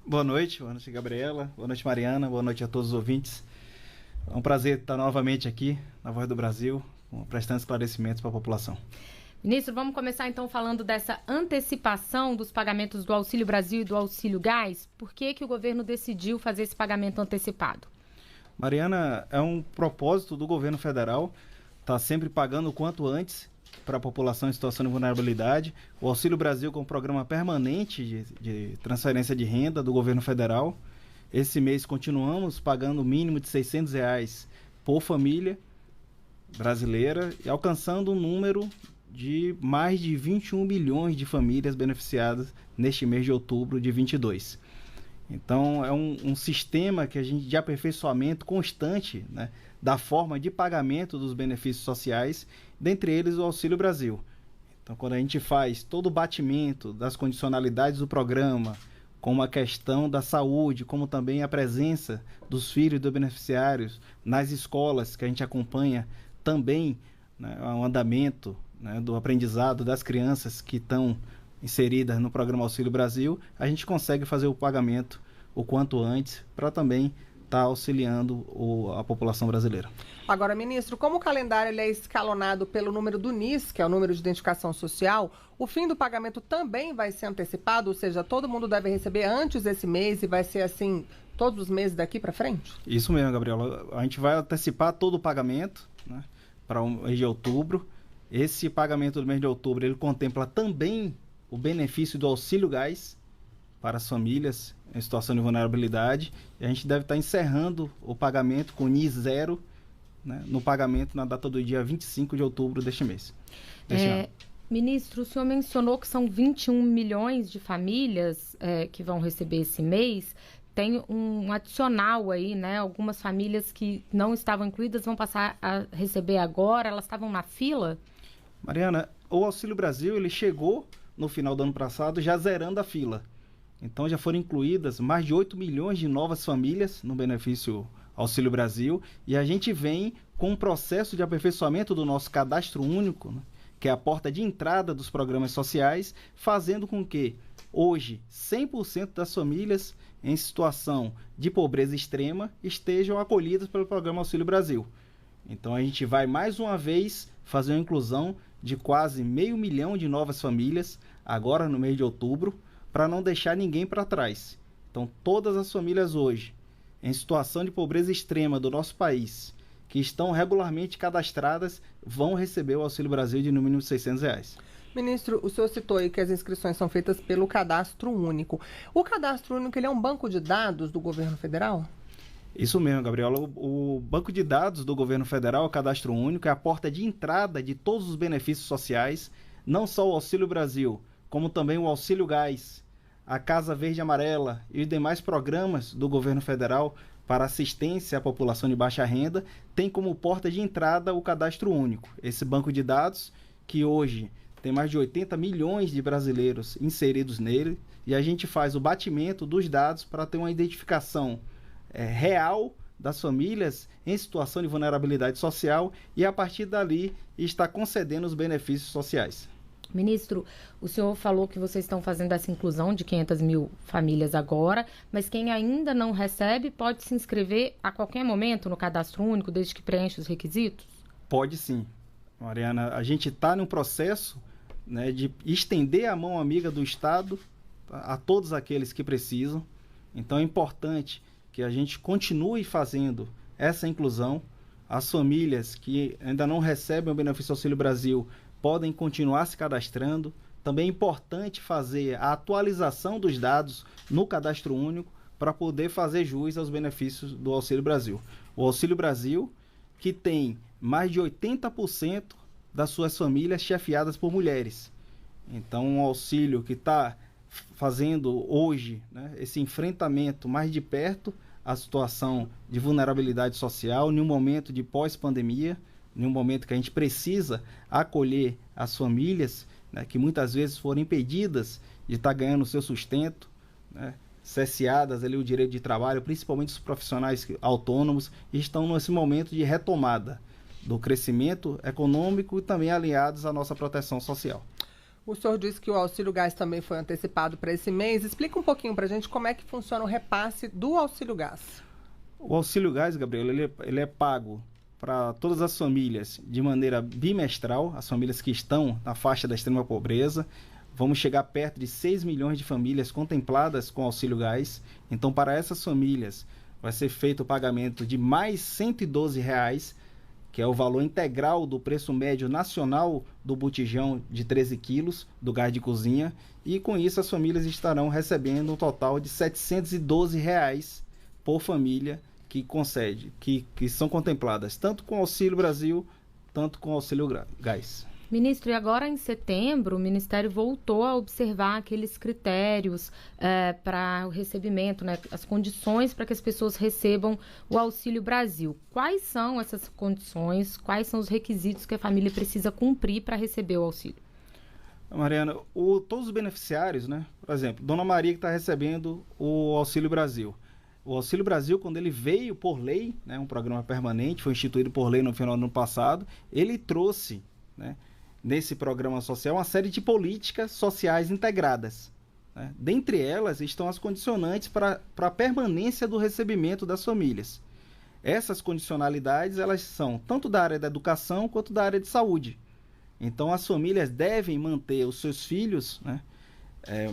Boa noite, Gabriela, boa noite, Mariana, boa noite a todos os ouvintes. É um prazer estar novamente aqui na Voz do Brasil, prestando esclarecimentos para a população. Ministro, vamos começar então falando dessa antecipação dos pagamentos do Auxílio Brasil e do Auxílio Gás. Por que o governo decidiu fazer esse pagamento antecipado? Mariana, é um propósito do governo federal, está sempre pagando o quanto antes para a população em situação de vulnerabilidade. O Auxílio Brasil com um programa permanente de transferência de renda do governo federal. Esse mês continuamos pagando o mínimo de R$600 por família brasileira e alcançando um número de mais de 21 milhões de famílias beneficiadas neste mês de outubro de 22. Então é um sistema que a gente de aperfeiçoamento constante, né, da forma de pagamento dos benefícios sociais, dentre eles o Auxílio Brasil. Então quando a gente faz todo o batimento das condicionalidades do programa, como a questão da saúde, como também a presença dos filhos dos beneficiários nas escolas, que a gente acompanha também, né, o andamento, né, do aprendizado das crianças que estão inseridas no programa Auxílio Brasil, a gente consegue fazer o pagamento o quanto antes para também estar auxiliando a população brasileira. Agora, ministro, como o calendário ele é escalonado pelo número do NIS, que é o número de identificação social, o fim do pagamento também vai ser antecipado? Ou seja, todo mundo deve receber antes desse mês e vai ser assim todos os meses daqui para frente? Isso mesmo, Gabriela. A gente vai antecipar todo o pagamento, né, para o mês de outubro. Esse pagamento do mês de outubro, ele contempla também o benefício do Auxílio Gás para as famílias em situação de vulnerabilidade. E a gente deve estar encerrando o pagamento com NIS zero, né, no pagamento na data do dia 25 de outubro deste mês. Ministro, o senhor mencionou que são 21 milhões de famílias que vão receber esse mês. Tem um adicional aí, né? Algumas famílias que não estavam incluídas vão passar a receber agora. Elas estavam na fila? Mariana, o Auxílio Brasil ele chegou no final do ano passado já zerando a fila. Então já foram incluídas mais de 8 milhões de novas famílias no benefício Auxílio Brasil e a gente vem com um processo de aperfeiçoamento do nosso cadastro único, né, que é a porta de entrada dos programas sociais, fazendo com que hoje 100% das famílias em situação de pobreza extrema estejam acolhidas pelo programa Auxílio Brasil. Então a gente vai mais uma vez fazer uma inclusão de quase 500 mil de novas famílias agora no mês de outubro, para não deixar ninguém para trás. Então todas as famílias hoje em situação de pobreza extrema do nosso país, que estão regularmente cadastradas, vão receber o Auxílio Brasil de no mínimo R$600. Ministro, o senhor citou aí que as inscrições são feitas pelo Cadastro Único. O Cadastro Único ele é um banco de dados do governo federal? Isso mesmo, Gabriela. O banco de dados do governo federal, o Cadastro Único, é a porta de entrada de todos os benefícios sociais, não só o Auxílio Brasil, como também o Auxílio Gás, a Casa Verde e Amarela e os demais programas do governo federal para assistência à população de baixa renda, tem como porta de entrada o Cadastro Único. Esse banco de dados que hoje tem mais de 80 milhões de brasileiros inseridos nele, e a gente faz o batimento dos dados para ter uma identificação real das famílias em situação de vulnerabilidade social e a partir dali está concedendo os benefícios sociais. Ministro, o senhor falou que vocês estão fazendo essa inclusão de 500 mil famílias agora, mas quem ainda não recebe pode se inscrever a qualquer momento no Cadastro Único, desde que preencha os requisitos? Pode sim, Mariana. A gente está num processo, né, de estender a mão amiga do Estado a todos aqueles que precisam. Então é importante que a gente continue fazendo essa inclusão. As famílias que ainda não recebem o benefício Auxílio Brasil podem continuar se cadastrando. Também é importante fazer a atualização dos dados no Cadastro Único para poder fazer jus aos benefícios do Auxílio Brasil. O Auxílio Brasil, que tem mais de 80% das suas famílias chefiadas por mulheres. Então, um auxílio que está fazendo hoje, né, esse enfrentamento mais de perto à situação de vulnerabilidade social, em um momento de pós-pandemia, em um momento que a gente precisa acolher as famílias, né, que muitas vezes foram impedidas de estar ganhando o seu sustento, né, cesseadas ali o direito de trabalho, principalmente os profissionais autônomos, e estão nesse momento de retomada do crescimento econômico e também alinhados à nossa proteção social. O senhor disse que o auxílio gás também foi antecipado para esse mês. Explica um pouquinho para a gente como é que funciona o repasse do auxílio gás. O auxílio gás, Gabriel, ele é pago para todas as famílias de maneira bimestral, as famílias que estão na faixa da extrema pobreza. Vamos chegar perto de 6 milhões de famílias contempladas com auxílio gás. Então, para essas famílias, vai ser feito o pagamento de mais R$ 112,00, que é o valor integral do preço médio nacional do botijão de 13 quilos do gás de cozinha. E com isso, as famílias estarão recebendo um total de R$ 712,00 por família que são contempladas tanto com o Auxílio Brasil, tanto com o Auxílio Gás. Ministro, e agora em setembro o Ministério voltou a observar aqueles critérios para o recebimento, né, as condições para que as pessoas recebam o Auxílio Brasil. Quais são essas condições, quais são os requisitos que a família precisa cumprir para receber o auxílio? Mariana, todos os beneficiários, né, por exemplo, Dona Maria que está recebendo o Auxílio Brasil. O Auxílio Brasil, quando ele veio por lei, né, um programa permanente, foi instituído por lei no final do ano passado, ele trouxe, né, nesse programa social uma série de políticas sociais integradas, né? Dentre elas estão as condicionantes para a permanência do recebimento das famílias. Essas condicionalidades, elas são tanto da área da educação quanto da área de saúde. Então, as famílias devem manter os seus filhos, né,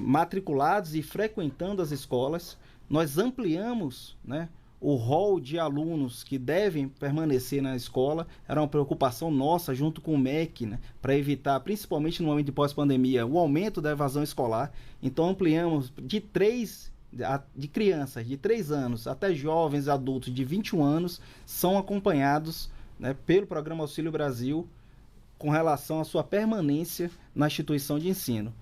matriculados e frequentando as escolas. Nós ampliamos, né, o rol de alunos que devem permanecer na escola. Era uma preocupação nossa, junto com o MEC, né, para evitar, principalmente no momento de pós-pandemia, o aumento da evasão escolar. Então, ampliamos de crianças de 3 anos até jovens adultos de 21 anos, são acompanhados, né, pelo Programa Auxílio Brasil com relação à sua permanência na instituição de ensino.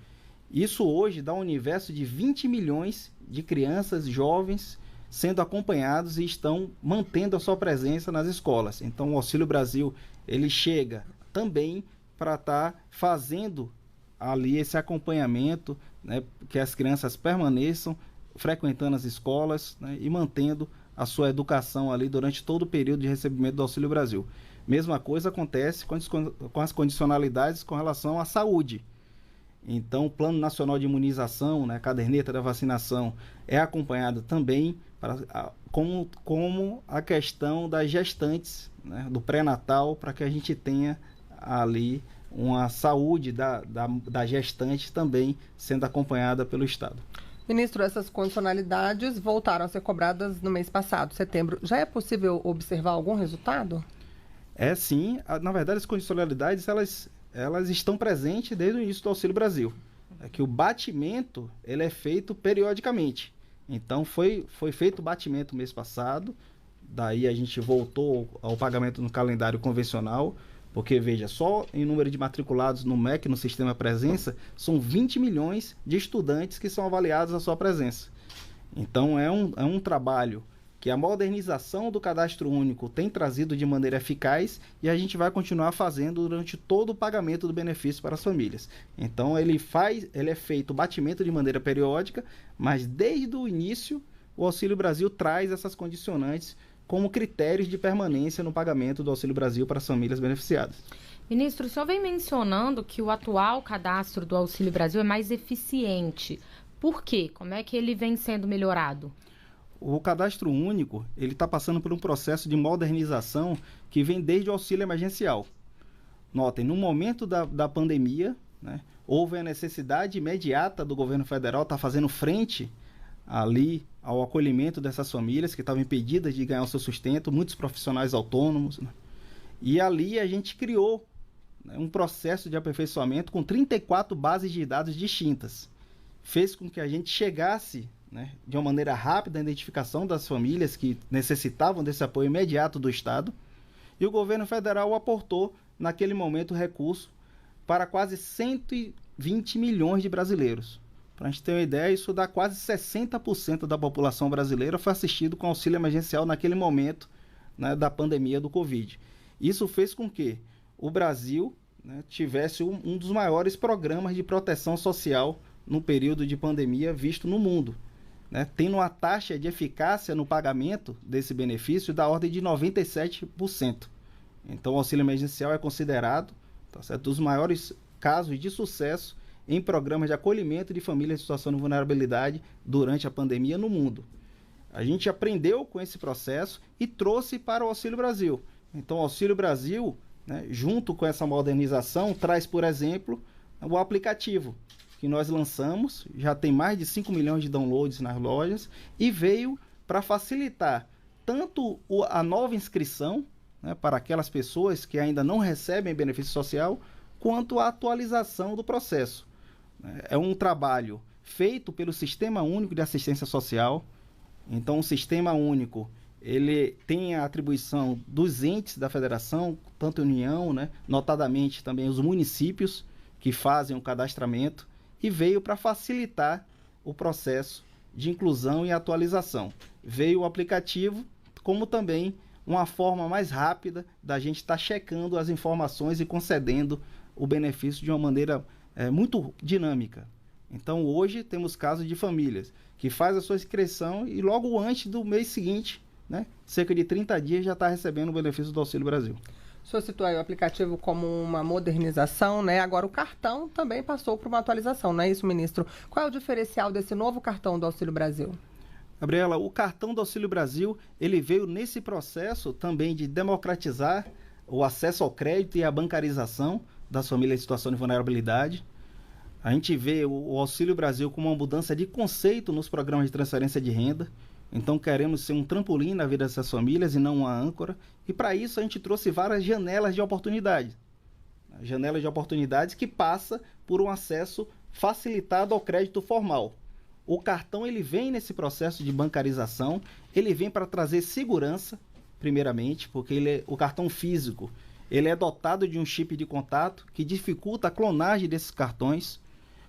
Isso hoje dá um universo de 20 milhões de crianças, jovens, sendo acompanhados e estão mantendo a sua presença nas escolas. Então, o Auxílio Brasil, ele chega também para estar fazendo ali esse acompanhamento, né, que as crianças permaneçam frequentando as escolas, né, e mantendo a sua educação ali durante todo o período de recebimento do Auxílio Brasil. Mesma coisa acontece com as condicionalidades com relação à saúde. Então, o Plano Nacional de Imunização, né, a caderneta da vacinação, é acompanhado também como a questão das gestantes, né, do pré-natal, para que a gente tenha ali uma saúde da gestante também sendo acompanhada pelo Estado. Ministro, essas condicionalidades voltaram a ser cobradas no mês passado, setembro. Já é possível observar algum resultado? É sim. Na verdade, as condicionalidades, elas estão presentes desde o início do Auxílio Brasil. É que o batimento, ele é feito periodicamente. Então, foi feito o batimento mês passado, daí a gente voltou ao pagamento no calendário convencional, porque, veja, só em número de matriculados no MEC, no Sistema Presença, são 20 milhões de estudantes que são avaliados a sua presença. Então, é um trabalho que a modernização do cadastro único tem trazido de maneira eficaz e a gente vai continuar fazendo durante todo o pagamento do benefício para as famílias. Então, ele é feito o batimento de maneira periódica, mas desde o início, o Auxílio Brasil traz essas condicionantes como critérios de permanência no pagamento do Auxílio Brasil para as famílias beneficiadas. Ministro, o senhor vem mencionando que o atual cadastro do Auxílio Brasil é mais eficiente. Por quê? Como é que ele vem sendo melhorado? O cadastro único, ele está passando por um processo de modernização que vem desde o auxílio emergencial. Notem, no momento da pandemia, né, houve a necessidade imediata do governo federal estar fazendo frente ali ao acolhimento dessas famílias que estavam impedidas de ganhar o seu sustento, muitos profissionais autônomos, né? E ali a gente criou, né, um processo de aperfeiçoamento com 34 bases de dados distintas. Fez com que a gente chegasse, né, de uma maneira rápida a identificação das famílias que necessitavam desse apoio imediato do Estado, e o governo federal aportou, naquele momento, recurso para quase 120 milhões de brasileiros. Para a gente ter uma ideia, isso dá quase 60% da população brasileira foi assistido com auxílio emergencial naquele momento, né, da pandemia do Covid. Isso fez com que o Brasil, né, tivesse um dos maiores programas de proteção social no período de pandemia visto no mundo, né, tendo uma taxa de eficácia no pagamento desse benefício da ordem de 97%. Então, o auxílio emergencial é considerado, tá certo, dos maiores casos de sucesso em programas de acolhimento de famílias em situação de vulnerabilidade durante a pandemia no mundo. A gente aprendeu com esse processo e trouxe para o Auxílio Brasil. Então, o Auxílio Brasil, né, junto com essa modernização, traz, por exemplo, o aplicativo que nós lançamos, já tem mais de 5 milhões de downloads nas lojas, e veio para facilitar tanto a nova inscrição, né, para aquelas pessoas que ainda não recebem benefício social, quanto a atualização do processo. É um trabalho feito pelo Sistema Único de Assistência Social. Então, o Sistema Único, ele tem a atribuição dos entes da federação, tanto a União, né, notadamente também os municípios que fazem o cadastramento, e veio para facilitar o processo de inclusão e atualização. Veio o aplicativo, como também uma forma mais rápida da gente estar checando as informações e concedendo o benefício de uma maneira muito dinâmica. Então, hoje temos casos de famílias que faz a sua inscrição e logo antes do mês seguinte, né, cerca de 30 dias, já está recebendo o benefício do Auxílio Brasil. O senhor citou aí o aplicativo como uma modernização, né? Agora o cartão também passou por uma atualização, não é isso, ministro? Qual é o diferencial desse novo cartão do Auxílio Brasil? Gabriela, o cartão do Auxílio Brasil, ele veio nesse processo também de democratizar o acesso ao crédito e a bancarização das famílias em situação de vulnerabilidade. A gente vê o Auxílio Brasil como uma mudança de conceito nos programas de transferência de renda. Então, queremos ser um trampolim na vida dessas famílias e não uma âncora. E, para isso, a gente trouxe várias janelas de oportunidade. Janelas de oportunidades que passa por um acesso facilitado ao crédito formal. O cartão, ele vem nesse processo de bancarização, ele vem para trazer segurança, primeiramente, porque o cartão físico, ele é dotado de um chip de contato que dificulta a clonagem desses cartões,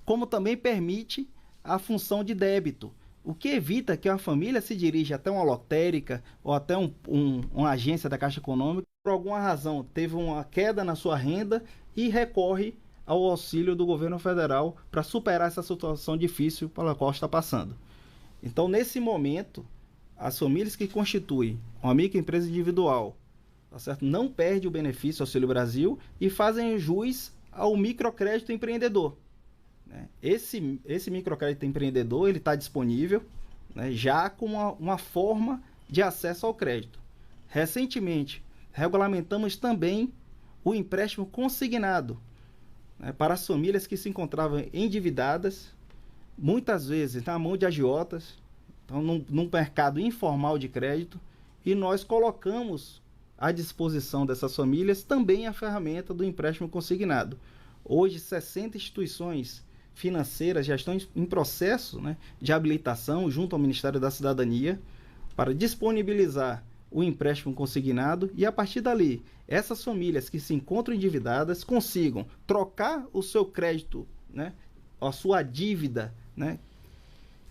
como também permite a função de débito, o que evita que uma família se dirija até uma lotérica ou até uma agência da Caixa Econômica, por alguma razão teve uma queda na sua renda e recorre ao auxílio do governo federal para superar essa situação difícil pela qual está passando. Então, nesse momento, as famílias que constituem uma microempresa individual, tá certo, não perdem o benefício Auxílio Brasil e fazem jus ao microcrédito empreendedor. Esse microcrédito empreendedor, ele está disponível, né, já com uma forma de acesso ao crédito. Recentemente, regulamentamos também o empréstimo consignado, né, para as famílias que se encontravam endividadas, muitas vezes na mão de agiotas, então num mercado informal de crédito, e nós colocamos à disposição dessas famílias também a ferramenta do empréstimo consignado. Hoje, 60 instituições financeiras já estão em processo, né, de habilitação junto ao Ministério da Cidadania para disponibilizar o empréstimo consignado e, a partir dali, essas famílias que se encontram endividadas consigam trocar o seu crédito, né, a sua dívida, né,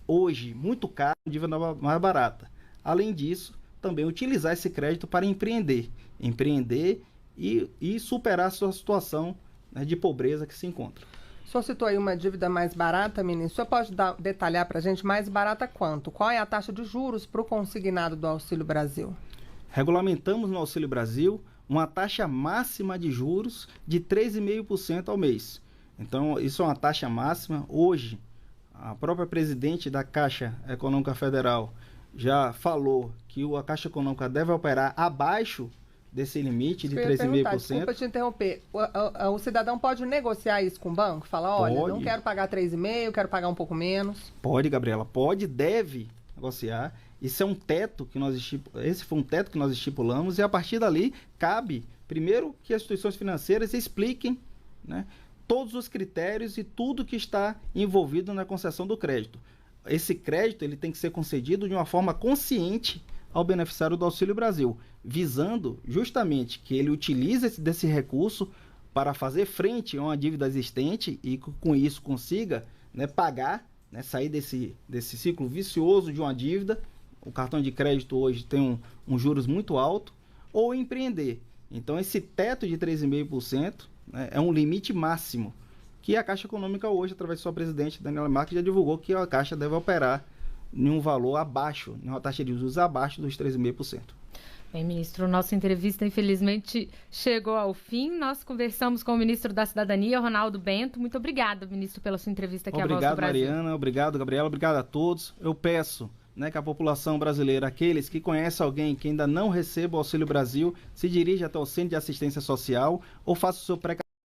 hoje muito cara, dívida mais barata. Além disso, também utilizar esse crédito para empreender e superar a sua situação, né, de pobreza que se encontra. O senhor citou aí uma dívida mais barata, ministro. O senhor pode detalhar para a gente mais barata quanto? Qual é a taxa de juros para o consignado do Auxílio Brasil? Regulamentamos no Auxílio Brasil uma taxa máxima de juros de 3,5% ao mês. Então, isso é uma taxa máxima. Hoje, a própria presidente da Caixa Econômica Federal já falou que a Caixa Econômica deve operar abaixo desse limite de 3,5%. Desculpa te interromper. O cidadão pode negociar isso com o banco? Falar, olha, pode. Não quero pagar 3,5%, quero pagar um pouco menos. Pode, Gabriela. Pode, deve negociar. Isso é um teto que esse foi um teto que nós estipulamos, e a partir dali cabe, primeiro, que as instituições financeiras expliquem, né, todos os critérios e tudo que está envolvido na concessão do crédito. Esse crédito, ele tem que ser concedido de uma forma consciente ao beneficiário do Auxílio Brasil, visando justamente que ele utilize desse recurso para fazer frente a uma dívida existente e com isso consiga, né, pagar, né, sair desse ciclo vicioso de uma dívida. O cartão de crédito hoje tem um juros muito alto, ou empreender. Então, esse teto de 3,5%, né, é um limite máximo que a Caixa Econômica hoje, através de sua presidente, Daniela Marques, já divulgou que a Caixa deve operar em um valor abaixo, em uma taxa de juros abaixo dos 3,5%. Bem, ministro, nossa entrevista infelizmente chegou ao fim. Nós conversamos com o ministro da Cidadania, Ronaldo Bento. Muito obrigada, ministro, pela sua entrevista aqui à Voz do Brasil. Obrigado, Mariana. Obrigado, Gabriela. Obrigado a todos. Eu peço, né, que a população brasileira, aqueles que conhecem alguém que ainda não receba o Auxílio Brasil, se dirija até o Centro de Assistência Social ou faça o seu pré-cadastro